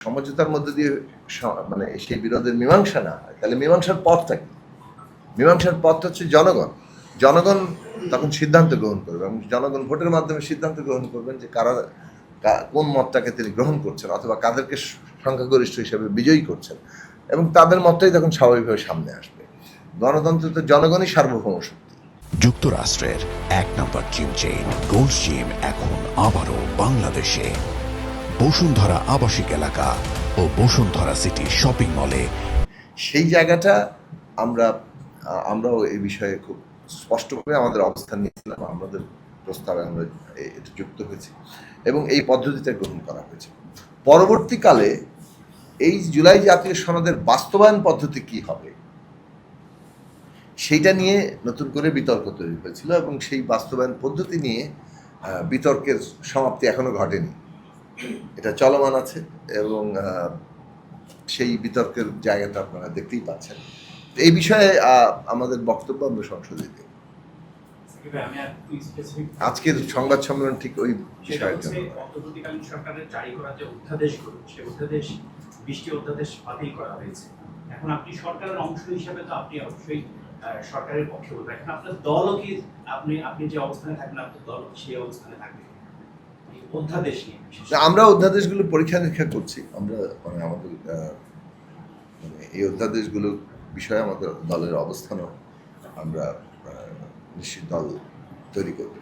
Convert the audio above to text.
সমঝোতার মধ্যে দিয়ে মানে সেই বিরোধের মীমাংসা না হয়, তাহলে মীমাংসার পথটা কি? মীমাংসার পথটা হচ্ছে জনগণ। জনগণ তখন সিদ্ধান্ত গ্রহণ করবে এবং জনগণ ভোটের মাধ্যমে সিদ্ধান্ত গ্রহণ করবেন যে কারা কোন মতটাকে তিনি গ্রহণ করছেন অথবা কাদেরকে সংখ্যাগরিষ্ঠ হিসেবে বিজয়ী করছেন, এবং তাদের মতটাই তখন স্বাভাবিকভাবে সামনে আসবে। গণতন্ত্র তো জনগণই সার্বভৌম শক্তি। যুক্তরাষ্ট্রের ১ নম্বর জিম চেইন গোল্ড জিম এখন আবারও বাংলাদেশে। বসুন্ধরা আবাসিক এলাকা ও বসুন্ধরা সিটি শপিং মলে। সেই জায়গাটা আমরাও এই বিষয়ে খুব স্পষ্টভাবে আমাদের অবস্থান নিয়েছিলাম, আমাদের প্রস্তাবে আমরা এটা যুক্ত হয়েছি এবং এই পদ্ধতিটা গ্রহণ করা হয়েছে। পরবর্তীকালে এই জুলাই জাতীয় সনদের বাস্তবায়ন পদ্ধতি কি হবে সেইটা নিয়ে নতুন করে বিতর্ক তৈরি হয়েছিল এবং সেই বাস্তবায়ন পদ্ধতি নিয়ে বিতর্কের সমাপ্তি এখনো ঘটেনি, এটা চলমান আছে এবং সেই বিতর্কের জায়গাটা আপনারা দেখতেই পাচ্ছেন। এই বিষয়ে আমাদের বক্তব্য আমরা সংসদে দেব। আজকের সংবাদ সম্মেলন ঠিক ওই বিষয়ের জন্য। অন্তর্বর্তীকালীন সরকারের জারি করা যে অধ্যাদেশগুলো, সেই অধ্যাদেশ 20টি অধ্যাদেশ বাতিল করা হয়েছে। এখন আপনি সরকারের অংশ হিসেবে তো আপনি অবশ্যই সরকারের পক্ষে বলবেন। এখন আপনার দলও কি আপনি যে অবস্থানে থাকবেন, আপনার দল সেই অবস্থানে থাকবে অধ্যাদেশ নিয়ে? আমরা অধ্যাদেশগুলো পরীক্ষা নিরীক্ষা করছি। আমরা মানে আমাদের মানে এই অধ্যাদেশগুলোর বিষয়ে আমাদের দলের অবস্থানও আমরা নিশ্চিত দল তৈরি করব।